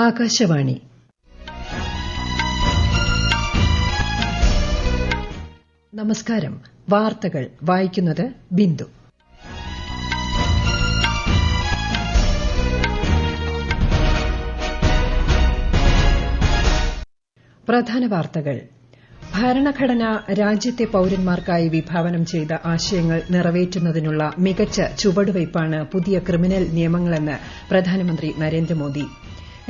ആകാശവാണി നമസ്കാരം. വാർത്തകൾ വായിക്കുന്നത് ബിന്ദു. പ്രധാന വാർത്തകൾ. ഭരണഘടന രാജ്യത്തെ പൌരന്മാർക്കായി വിഭാവനം ചെയ്ത ആശയങ്ങൾ നിറവേറ്റുന്നതിനുള്ള മികച്ച ചുവടുവയ്പ്പാണ് പുതിയ ക്രിമിനൽ നിയമങ്ങളെന്ന് പ്രധാനമന്ത്രി നരേന്ദ്രമോദി.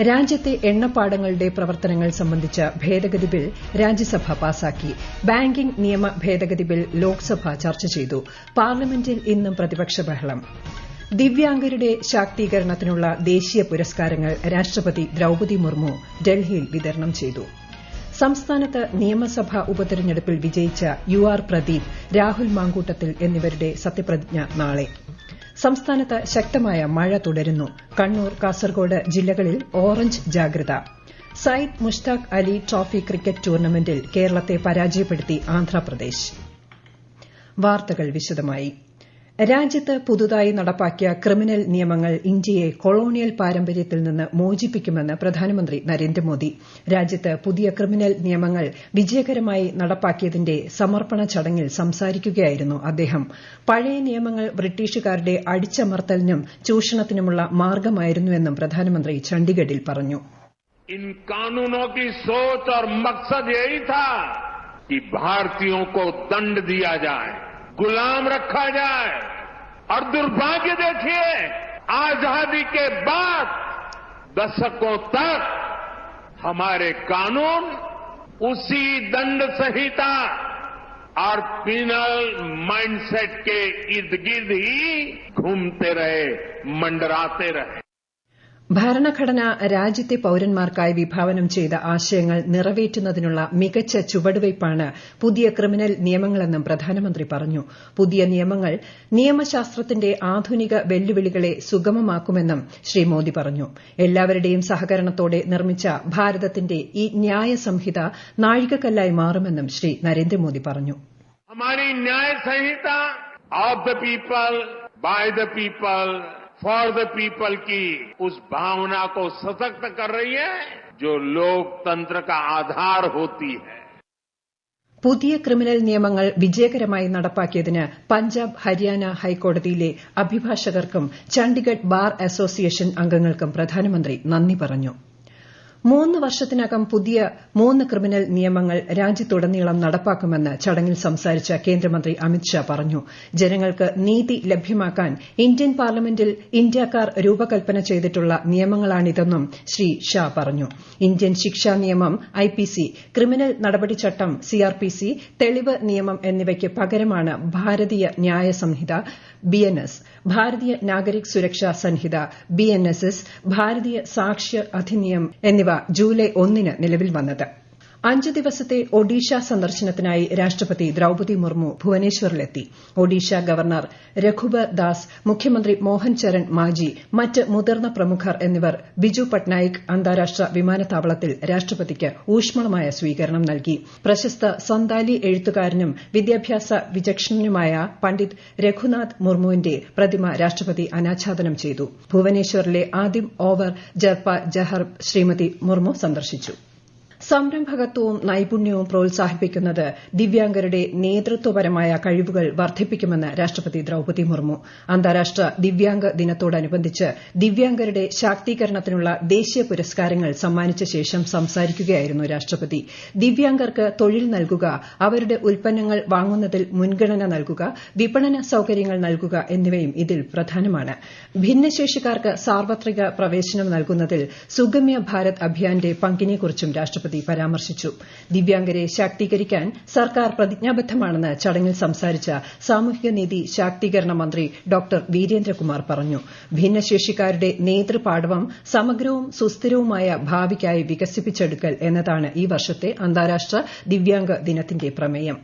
രാജ്യത്തെ എണ്ണപ്പാടങ്ങളുടെ പ്രവർത്തനങ്ങൾ സംബന്ധിച്ച ഭേദഗതി ബിൽ രാജ്യസഭ പാസാക്കി. ബാങ്കിംഗ് നിയമ ഭേദഗതി ബിൽ ലോക്സഭ ചർച്ച ചെയ്തു. പാർലമെന്റിൽ ഇന്നും പ്രതിപക്ഷ ബഹളം. ദിവ്യാംഗരുടെ ശാക്തീകരണത്തിനുള്ള ദേശീയ പുരസ്കാരങ്ങൾ രാഷ്ട്രപതി ദ്രൌപദി മുർമു ഡൽഹിയിൽ വിതരണം ചെയ്തു. സംസ്ഥാനത്ത് നിയമസഭാ ഉപതെരഞ്ഞെടുപ്പിൽ വിജയിച്ച UR പ്രദീപ്, രാഹുൽ മാങ്കൂട്ടത്തിൽ എന്നിവരുടെ സത്യപ്രതിജ്ഞ നാളെ. സംസ്ഥാനത്ത് ശക്തമായ മഴ തുടരുന്നു. കണ്ണൂർ, കാസർഗോഡ് ജില്ലകളിൽ ഓറഞ്ച് ജാഗ്രത. സയ്യിദ് മുഷ്താഖ് അലി ട്രോഫി ക്രിക്കറ്റ് ടൂർണമെന്റിൽ കേരളത്തെ പരാജയപ്പെടുത്തി ആന്ധ്രാപ്രദേശ്. വാർത്തകൾ വിശദമായി. രാജ്യത്ത് പുതുതായി നടപ്പാക്കിയ ക്രിമിനൽ നിയമങ്ങൾ ഇന്ത്യയെ കൊളോണിയൽ പാരമ്പര്യത്തിൽ നിന്ന് മോചിപ്പിക്കുമെന്ന് പ്രധാനമന്ത്രി നരേന്ദ്രമോദി. രാജ്യത്ത് പുതിയ ക്രിമിനൽ നിയമങ്ങൾ വിജയകരമായി നടപ്പാക്കിയതിന്റെ സമർപ്പണ ചടങ്ങിൽ സംസാരിക്കുകയായിരുന്നു അദ്ദേഹം. പഴയ നിയമങ്ങൾ ബ്രിട്ടീഷുകാരുടെ അടിച്ചമർത്തലിനും ചൂഷണത്തിനുമുള്ള മാർഗമായിരുന്നുവെന്നും പ്രധാനമന്ത്രി ചണ്ഡിഗഡിൽ പറഞ്ഞു. इन कानूनों की सोच और मकसद यही था कि भारतीयों को दंड दिया जाए, गुलाम रखा जाए। और दुर्भाग्य देखिए, आजादी के बाद दशकों तक हमारे कानून उसी दंड संहिता और पिनल माइंडसेट के इर्द गिर्द ही घूमते रहे, मंडराते रहे. ഭരണഘടന രാജ്യത്തെ പൌരന്മാർക്കായി വിഭാവനം ചെയ്ത ആശയങ്ങൾ നിറവേറ്റുന്നതിനുള്ള മികച്ച ചുവടുവയ്പ്പാണ് പുതിയ ക്രിമിനൽ നിയമങ്ങളെന്നും പ്രധാനമന്ത്രി പറഞ്ഞു. പുതിയ നിയമങ്ങൾ നിയമശാസ്ത്രത്തിന്റെ ആധുനിക വെല്ലുവിളികളെ സുഗമമാക്കുമെന്നും ശ്രീ മോദി പറഞ്ഞു. എല്ലാവരുടെയും സഹകരണത്തോടെ നിർമ്മിച്ച ഭാരതത്തിന്റെ ഈ ന്യായ സംഹിത നാഴികക്കല്ലായി മാറുമെന്നും ശ്രീ നരേന്ദ്രമോദി പറഞ്ഞു. हमारी न्याय संहिता of the people, by the people, for the people की उस भावना को सशक्त कर रही है जो लोकतंत्र का आधार होती है. പുതിയ ക്രിമിനൽ നിയമങ്ങൾ വിജയകരമായി നടപ്പാക്കിയതിന് പഞ്ചാബ്, ഹരിയാന ഹൈക്കോടതിയിലെ അഭിഭാഷകർക്കും ചണ്ഡിഗഡ് ബാർ അസോസിയേഷൻ അംഗങ്ങൾക്കും പ്രധാനമന്ത്രി നന്ദി പറഞ്ഞു. 3 വർഷത്തിനകം പുതിയ 3 ക്രിമിനൽ നിയമങ്ങൾ രാജ്യത്തുടനീളം നടപ്പാക്കുമെന്ന് ചടങ്ങിൽ സംസാരിച്ച കേന്ദ്രമന്ത്രി അമിത്ഷാ പറഞ്ഞു. ജനങ്ങൾക്ക് നീതി ലഭ്യമാക്കാൻ ഇന്ത്യൻ പാർലമെന്റിൽ ഇന്ത്യക്കാർ രൂപകൽപ്പന ചെയ്തിട്ടുള്ള നിയമങ്ങളാണിതെന്നും ശ്രീ ഷാ പറഞ്ഞു. ഇന്ത്യൻ ശിക്ഷാ നിയമം IPC, ക്രിമിനൽ നടപടിച്ചട്ടം CRPC, തെളിവ് നിയമം എന്നിവയ്ക്ക് പകരമാണ് ഭാരതീയ ന്യായ സംഹിത BNS, ഭാരതീയ നാഗരിക് സുരക്ഷാ സംഹിത BNSS, ഭാരതീയ സാക്ഷ്യ അധിനിയം എന്നിവ ജൂലൈ 1 നിലവിൽ വന്നത്. 5 ദിവസത്തെ ഒഡീഷ സന്ദർശനത്തിനായി രാഷ്ട്രപതി ദ്രൌപദി മുർമു ഭുവനേശ്വറിലെത്തി. ഒഡീഷ ഗവർണർ രഘുബർ ദാസ്, മുഖ്യമന്ത്രി മോഹൻ ചരൺ മാജി, മറ്റ് മുതിർന്ന പ്രമുഖർ എന്നിവർ ബിജു പട്നായിക് അന്താരാഷ്ട്ര വിമാനത്താവളത്തിൽ രാഷ്ട്രപതിക്ക് ഊഷ്മളമായ സ്വീകരണം നൽകി. പ്രശസ്ത സന്താലി എഴുത്തുകാരനും വിദ്യാഭ്യാസ വിചക്ഷണനുമായ പണ്ഡിറ്റ് രഘുനാഥ് മുർമുവിന്റെ പ്രതിമ രാഷ്ട്രപതി അനാച്ഛാദനം ചെയ്തു. ഭുവനേശ്വറിലെ ആദിം ഓവർ ജർപ്പ ജഹർ ശ്രീമതി മുർമു സന്ദർശിച്ചു. സംരംഭകത്വവും നൈപുണ്യവും പ്രോത്സാഹിപ്പിക്കുന്നത് ദിവ്യാംഗരുടെ നേതൃത്വപരമായ കഴിവുകൾ വർദ്ധിപ്പിക്കുമെന്ന് രാഷ്ട്രപതി ദ്രൌപദി മുർമു. അന്താരാഷ്ട്ര ദിവ്യാംഗ ദിനത്തോടനുബന്ധിച്ച് ദിവ്യാംഗരുടെ ശാക്തീകരണത്തിനുള്ള ദേശീയ പുരസ്കാരങ്ങൾ സമ്മാനിച്ച ശേഷം സംസാരിക്കുകയായിരുന്നു രാഷ്ട്രപതി. ദിവ്യാംഗർക്ക് തൊഴിൽ നൽകുക, അവരുടെ ഉൽപ്പന്നങ്ങൾ വാങ്ങുന്നതിൽ മുൻഗണന നൽകുക, വിപണന സൌകര്യങ്ങൾ നൽകുക എന്നിവയും ഇതിൽ പ്രധാനമാണ്. ഭിന്നശേഷിക്കാർക്ക് സാർവത്രിക പ്രവേശനം നൽകുന്നതിൽ സുഗമ്യ ഭാരത് അഭിയാന്റെ പങ്കിനെക്കുറിച്ചും രാഷ്ട്രപതി പരാമർശിച്ചു. ദിവ്യാംഗരെ ശാക്തീകരിക്കാൻ സർക്കാർ പ്രതിജ്ഞാബദ്ധമാണെന്ന് ചടങ്ങിൽ സംസാരിച്ച സാമൂഹികനീതി ശാക്തീകരണ മന്ത്രി ഡോക്ടർ വീരേന്ദ്രകുമാർ പറഞ്ഞു. ഭിന്നശേഷിക്കാരുടെ നേതൃപാടവം സമഗ്രവും സുസ്ഥിരവുമായ ഭാവിക്കായി വികസിപ്പിച്ചെടുക്കൽ എന്നതാണ് ഈ വർഷത്തെ അന്താരാഷ്ട്ര ദിവ്യാംഗ ദിനത്തിന്റെ പ്രമേയം.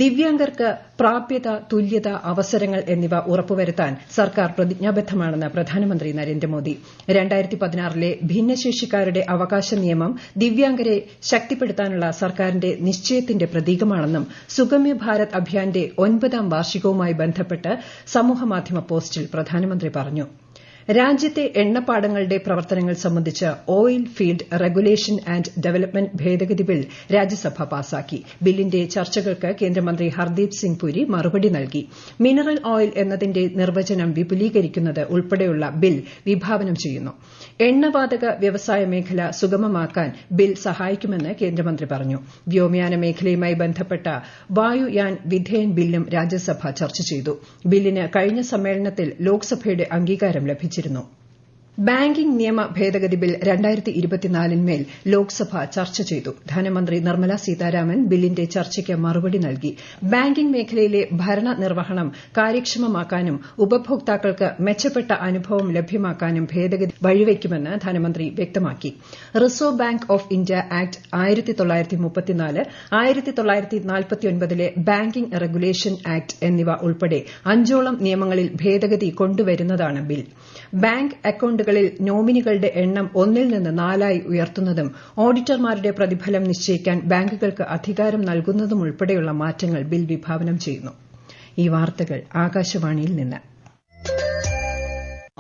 ദിവ്യാംഗർക്ക് പ്രാപ്യത, തുല്യത, അവസരങ്ങൾ എന്നിവ ഉറപ്പുവരുത്താൻ സർക്കാർ പ്രതിജ്ഞാബദ്ധമാണെന്ന് പ്രധാനമന്ത്രി നരേന്ദ്രമോദി. 2016 ഭിന്നശേഷിക്കാരുടെ അവകാശ നിയമം ദിവ്യാംഗരെ ശക്തിപ്പെടുത്താനുള്ള സർക്കാരിന്റെ നിശ്ചയത്തിന്റെ പ്രതീകമാണെന്നും സുഗമ്യ ഭാരത് അഭിയാന്റെ 9ാം വാർഷികവുമായി ബന്ധപ്പെട്ട് സമൂഹമാധ്യമ പോസ്റ്റിൽ പ്രധാനമന്ത്രി പറഞ്ഞു. രാജ്യത്തെ എണ്ണപ്പാടങ്ങളുടെ പ്രവർത്തനങ്ങൾ സംബന്ധിച്ച് oil field regulation and development ഭേദഗതി ബിൽ രാജ്യസഭ പാസാക്കി. ബില്ലിന്റെ ചർച്ചകൾക്ക് കേന്ദ്രമന്ത്രി ഹർദീപ് സിംഗ് പുരി മറുപടി നൽകി. മിനറൽ ഓയിൽ എന്നതിന്റെ നിർവചനം വിപുലീകരിക്കുന്നത് ഉൾപ്പെടെയുള്ള ബിൽ വിഭാവനം ചെയ്യുന്നു. എണ്ണവാതക വ്യവസായ മേഖല സുഗമമാക്കാൻ ബിൽ സഹായിക്കുമെന്ന് കേന്ദ്രമന്ത്രി പറഞ്ഞു. വ്യോമയാന മേഖലയുമായി ബന്ധപ്പെട്ട വായുയാൻ വിധേയൻ ബില്ലും രാജ്യസഭ ചർച്ച ചെയ്തു. ബില്ലിന് കഴിഞ്ഞ സമ്മേളനത്തിൽ ലോക്സഭയുടെ അംഗീകാരം ലഭിച്ചു. ബാങ്കിംഗ് നിയമ ഭേദഗതി ബിൽ 2024 ലോക്സഭ ചർച്ച ചെയ്തു. ധനമന്ത്രി നിർമ്മല സീതാരാമൻ ബില്ലിന്റെ ചർച്ചയ്ക്ക് മറുപടി നൽകി. ബാങ്കിംഗ് മേഖലയിലെ ഭരണനിർവഹണം കാര്യക്ഷമമാക്കാനും ഉപഭോക്താക്കൾക്ക് മെച്ചപ്പെട്ട അനുഭവം ലഭ്യമാക്കാനും ഭേദഗതി വഴിവെക്കുമെന്ന് ധനമന്ത്രി വ്യക്തമാക്കി. Reserve bank of India act 1934, 1949 banking regulation act എന്നിവ ഉൾപ്പെടെ 5ഓളം നിയമങ്ങളിൽ ഭേദഗതി കൊണ്ടുവരുന്നതാണ് ബിൽ. ബാങ്ക് അക്കൌണ്ടുകളിൽ നോമിനികളുടെ എണ്ണം 1 നിന്ന് 4 ഉയർത്തുന്നതും ഓഡിറ്റർമാരുടെ പ്രതിഫലം നിശ്ചയിക്കാൻ ബാങ്കുകൾക്ക് അധികാരം നൽകുന്നതും ഉൾപ്പെടെയുള്ള മാറ്റങ്ങൾ ബിൽ വിഭാവനം ചെയ്യുന്നു. ഈ വാർത്തകൾ ആകാശവാണിയിൽ നിന്ന്.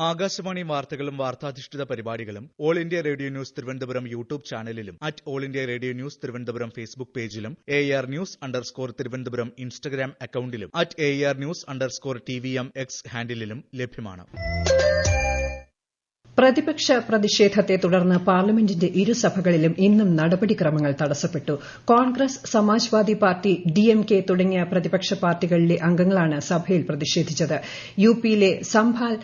ആകാശവാണി വാർത്തകളും വാർത്താധിഷ്ഠിത പരിപാടികളും all India radio news Thiruvananthapuram YouTube ചാനലിലും all India radio news Thiruvananthapuram Facebook പേജിലും AR ന്യൂസ് _തിരുവനന്തപുരം ഇൻസ്റ്റഗ്രാം അക്കൌണ്ടിലും AR ന്യൂസ് _TVM X ഹാൻഡിലും ലഭ്യമാണ്. പ്രതിപക്ഷ പ്രതിഷേധത്തെ തുടർന്ന് പാർലമെന്റിന്റെ ഇരുസഭകളിലും ഇന്നും നടപടിക്രമങ്ങൾ തടസ്സപ്പെട്ടു. കോൺഗ്രസ്, സമാജ്വാദി പാർട്ടി, DMK തുടങ്ങിയ പ്രതിപക്ഷ പാർട്ടികളിലെ അംഗങ്ങളാണ് സഭയിൽ പ്രതിഷേധിച്ചത്. യുപിയിലെ സംഭാൽ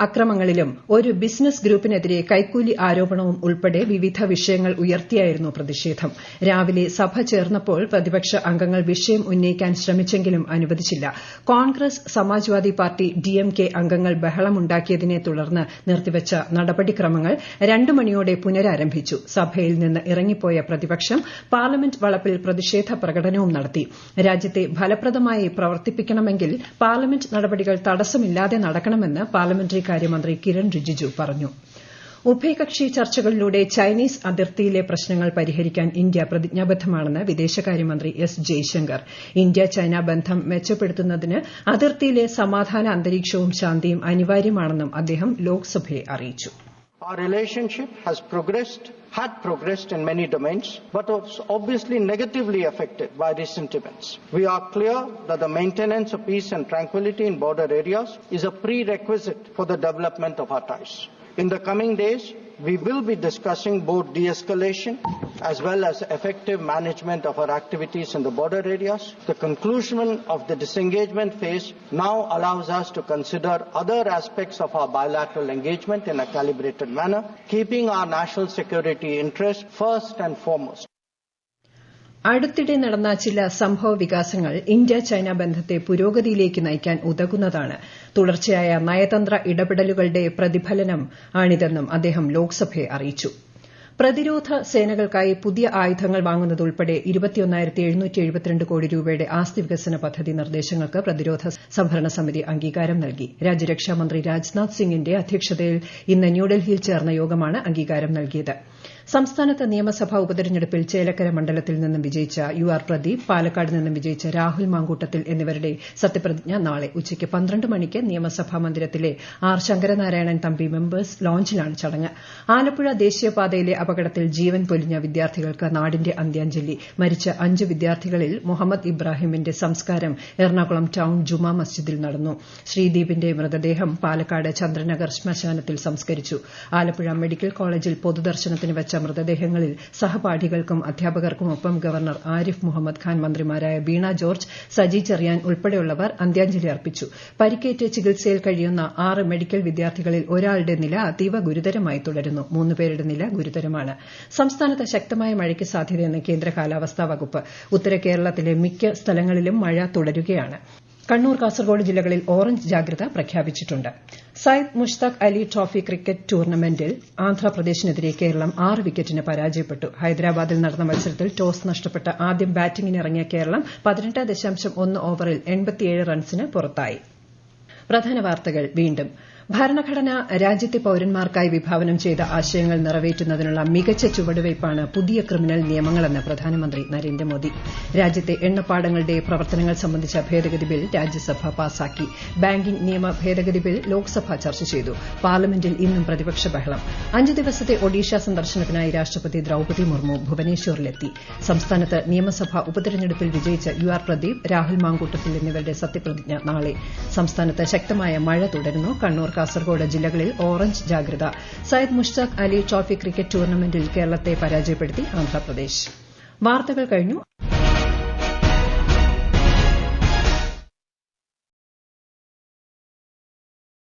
അക്രമങ്ങളിലും ഒരു ബിസിനസ് ഗ്രൂപ്പിനെതിരെ കൈക്കൂലി ആരോപണവും ഉൾപ്പെടെ വിവിധ വിഷയങ്ങൾ ഉയർത്തിയായിരുന്നു പ്രതിഷേധം. രാവിലെ സഭ ചേർന്നപ്പോൾ പ്രതിപക്ഷ അംഗങ്ങൾ വിഷയം ഉന്നയിക്കാൻ ശ്രമിച്ചെങ്കിലും അനുവദിച്ചില്ല. കോൺഗ്രസ്, സമാജ്വാദി പാർട്ടി, DMK അംഗങ്ങൾ ബഹളമുണ്ടാക്കിയതിനെ തുടർന്ന് നിർത്തിവച്ച നടപടിക്രമങ്ങൾ 2 മണിയോടെ പുനരാരംഭിച്ചു. സഭയിൽ നിന്ന് ഇറങ്ങിപ്പോയ പ്രതിപക്ഷം പാർലമെന്റ് വളപ്പിൽ പ്രതിഷേധ പ്രകടനവും നടത്തി. രാജ്യത്തെ ഫലപ്രദമായി പ്രവർത്തിപ്പിക്കണമെങ്കിൽ പാർലമെന്റ് നടപടികൾ തടസ്സമില്ലാതെ നടക്കണമെന്ന് പാർലമെന്ററി കാര്യമന്ത്രി കിരൺ റിജിജു പറഞ്ഞു. ഉഭയകക്ഷി ചർച്ചകളിലൂടെ ചൈനീസ് അതിർത്തിയിലെ പ്രശ്നങ്ങൾ പരിഹരിക്കാൻ ഇന്ത്യ പ്രതിജ്ഞാബദ്ധമാണെന്ന് വിദേശകാര്യമന്ത്രി S. ജയശങ്കർ. ഇന്ത്യ ചൈന ബന്ധം മെച്ചപ്പെടുത്തുന്നതിന് അതിർത്തിയിലെ സമാധാന അന്തരീക്ഷവും ശാന്തിയും അനിവാര്യമാണെന്നും അദ്ദേഹം ലോക്സഭയെ അറിയിച്ചു. Our relationship had progressed in many domains, but was obviously negatively affected by recent events. We are clear that the maintenance of peace and tranquility in border areas is a prerequisite for the development of our ties. In the coming days, we will be discussing both de-escalation as well as effective management of our activities in the border areas. The conclusion of the disengagement phase now allows us to consider other aspects of our bilateral engagement in a calibrated manner, keeping our national security interests first and foremost. അടുത്തിടെ നടന്ന ചില സംഭവ വികാസങ്ങൾ India China ബന്ധത്തെ പുരോഗതിയിലേക്ക് നയിക്കാൻ ഉതകുന്നതാണ്. തുടർച്ചയായ നയതന്ത്ര ഇടപെടലുകളുടെ പ്രതിഫലനമാണിതെന്നും അദ്ദേഹം ലോക്സഭയെ അറിയിച്ചു. പ്രതിരോധ സേനകൾക്കായി പുതിയ ആയുധങ്ങൾ വാങ്ങുന്നതുൾപ്പെടെ 21,772 കോടി രൂപയുടെ ആസ്തി വികസന പദ്ധതി നിർദ്ദേശങ്ങൾക്ക് പ്രതിരോധ സംഭരണ സമിതി അംഗീകാരം നൽകി. രാജ്യരക്ഷാമന്ത്രി രാജ്നാഥ് സിംഗിന്റെ അധ്യക്ഷതയിൽ ഇന്ന് ന്യൂഡൽഹിയിൽ ചേർന്ന യോഗമാണ് അംഗീകാരം നൽകിയത്. സംസ്ഥാനത്ത് നിയമസഭാ ഉപതെരഞ്ഞെടുപ്പിൽ ചേലക്കര മണ്ഡലത്തിൽ നിന്നും വിജയിച്ച UR പ്രദീപ്, പാലക്കാട് നിന്നും വിജയിച്ച രാഹുൽ മാങ്കൂട്ടത്തിൽ എന്നിവരുടെ സത്യപ്രതിജ്ഞ നാളെ ഉച്ചയ്ക്ക് 12 മണിക്ക് നിയമസഭാ മന്ദിരത്തിലെ R. ശങ്കരനാരായണൻ തമ്പി മെമ്പേഴ്സ് ലോഞ്ചിലാണ് ചടങ്ങ്. ആലപ്പുഴ ദേശീയപാതയിലെ അപകടത്തിൽ ജീവൻ പൊലിഞ്ഞ വിദ്യാർത്ഥികൾക്ക് നാടിന്റെ അന്ത്യാഞ്ജലി. മരിച്ച 5 വിദ്യാർത്ഥികളിൽ മുഹമ്മദ് ഇബ്രാഹിമിന്റെ സംസ്കാരം എറണാകുളം ടൌൺ ജുമാ മസ്ജിദിൽ നടന്നു. ശ്രീദീപിന്റെ മൃതദേഹം പാലക്കാട് ചന്ദ്രനഗർ ശ്മശാനത്തിൽ സംസ്കരിച്ചു. ആലപ്പുഴ മെഡിക്കൽ കോളേജിൽ പൊതുദർശനത്തിന് വെച്ച മൃതദേഹങ്ങളിൽ സഹപാഠികൾക്കും അധ്യാപകർക്കുമൊപ്പം ഗവർണർ ആരിഫ് മുഹമ്മദ് ഖാൻ, മന്ത്രിമാരായ വീണ ജോർജ്, സജി ചെറിയാൻ ഉൾപ്പെടെയുള്ളവർ അന്ത്യാഞ്ജലി അർപ്പിച്ചു. പരിക്കേറ്റ് ചികിത്സയിൽ കഴിയുന്ന 6 മെഡിക്കൽ വിദ്യാർത്ഥികളിൽ ഒരാളുടെ നില അതീവ ഗുരുതരമായി തുടരുന്നു. 3 പേരുടെ നില ഗുരുതരമാണ്. സംസ്ഥാനത്ത് ശക്തമായ മഴയ്ക്ക് സാധ്യതയെന്ന് കേന്ദ്ര കാലാവസ്ഥാ വകുപ്പ്. ഉത്തര കേരളത്തിലെ മിക്ക സ്ഥലങ്ങളിലും മഴ തുടരുകയാണ്. കണ്ണൂർ, കാസർഗോഡ് ജില്ലകളിൽ ഓറഞ്ച് ജാഗ്രത പ്രഖ്യാപിച്ചിട്ടുണ്ട്. സയ്യിദ് മുഷ്താഖ് അലി ട്രോഫി ക്രിക്കറ്റ് ടൂർണമെന്റിൽ ആന്ധ്രാപ്രദേശിനെതിരെ കേരളം 6 വിക്കറ്റിന് പരാജയപ്പെട്ടു. ഹൈദരാബാദിൽ നടന്ന മത്സരത്തിൽ ടോസ് നഷ്ടപ്പെട്ട് ആദ്യം ബാറ്റിംഗിനിറങ്ങിയ കേരളം 18.1 ഓവറിൽ 87 റൺസിന് പുറത്തായി. പ്രധാന വാർത്തകൾ വീണ്ടും. ഭരണഘടന രാജ്യത്തെ പൌരന്മാർക്കായി വിഭാവനം ചെയ്ത ആശയങ്ങൾ നിറവേറ്റുന്നതിനുള്ള മികച്ച ചുവടുവയ്പ്പാണ് പുതിയ ക്രിമിനൽ നിയമങ്ങളെന്ന് പ്രധാനമന്ത്രി നരേന്ദ്രമോദി. രാജ്യത്തെ എണ്ണപ്പാടങ്ങളുടെ പ്രവർത്തനങ്ങൾ സംബന്ധിച്ച ഭേദഗതി ബിൽ രാജ്യസഭ പാസാക്കി. ബാങ്കിംഗ് നിയമ ഭേദഗതി ബിൽ ലോക്സഭ ചർച്ച ചെയ്തു. പാർലമെന്റിൽ ഇന്നും പ്രതിപക്ഷ ബഹളം. 5 ദിവസത്തെ ഒഡീഷ സന്ദർശനത്തിനായി രാഷ്ട്രപതി ദ്രൌപദി മുർമു ഭുവനേശ്വറിലെത്തി. സംസ്ഥാനത്ത് നിയമസഭാ ഉപതെരഞ്ഞെടുപ്പിൽ വിജയിച്ച UR പ്രദീപ്, രാഹുൽ മാങ്കൂട്ടത്തിൽ എന്നിവരുടെ സത്യപ്രതിജ്ഞ നാളെ. സംസ്ഥാനത്ത് ശക്തമായ മഴ തുടരുന്നു. കണ്ണൂർ, കാസർഗോഡ് ജില്ലകളിൽ ഓറഞ്ച് ജാഗ്രത. സയ്യിദ് മുഷ്താഖ് അലി ട്രോഫി ക്രിക്കറ്റ് ടൂർണമെന്റിൽ കേരളത്തെ പരാജയപ്പെടുത്തി ആന്ധ്രാപ്രദേശ്. വാർത്തകൾ കഴിഞ്ഞു.